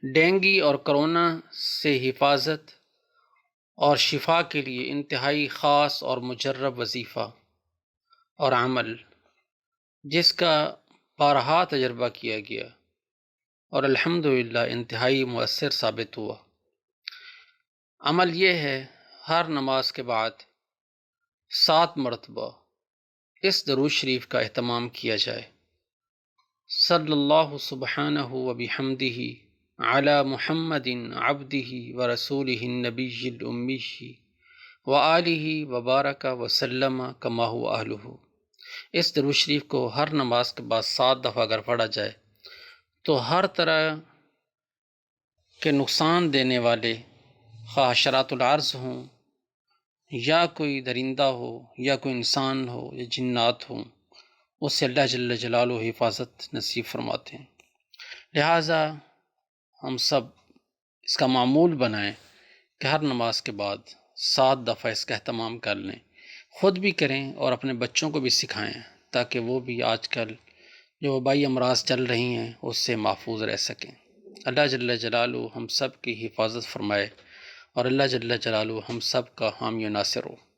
Dengue اور corona سے حفاظت اور شفا کے لیے انتہائی خاص اور مجرب وظیفہ اور عمل، جس کا بارہا تجربہ کیا گیا اور الحمدللہ انتہائی مؤثر ثابت ہوا۔ عمل یہ ہے ہر نماز کے بعد 7 مرتبہ اس درود شریف کا اہتمام کیا جائے، صلی اللہ سبحانہ و بحمدہ علی محمد عبدہ و رسولہ النبی الامی و آلہ وبارک وسلم کما هو اہلہ۔ اس درود شریف کو ہر نماز کے بعد 7 دفعہ اگر پڑھا جائے تو ہر طرح کے نقصان دینے والے، خواہ حشرات الارض ہوں یا کوئی درندہ ہو یا کوئی انسان ہو یا جنات ہوں، اس سے اللہ جل جلالہ حفاظت نصیب فرماتے ہیں۔ لہٰذا ہم سب اس کا معمول بنائیں کہ ہر نماز کے بعد 7 دفعہ اس کا اہتمام کر لیں، خود بھی کریں اور اپنے بچوں کو بھی سکھائیں، تاکہ وہ بھی آج کل جو وبائی امراض چل رہی ہیں اس سے محفوظ رہ سکیں۔ اللہ جل جلالہ ہم سب کی حفاظت فرمائے اور اللہ جل جلالہ ہم سب کا حامی و ناصر ہو۔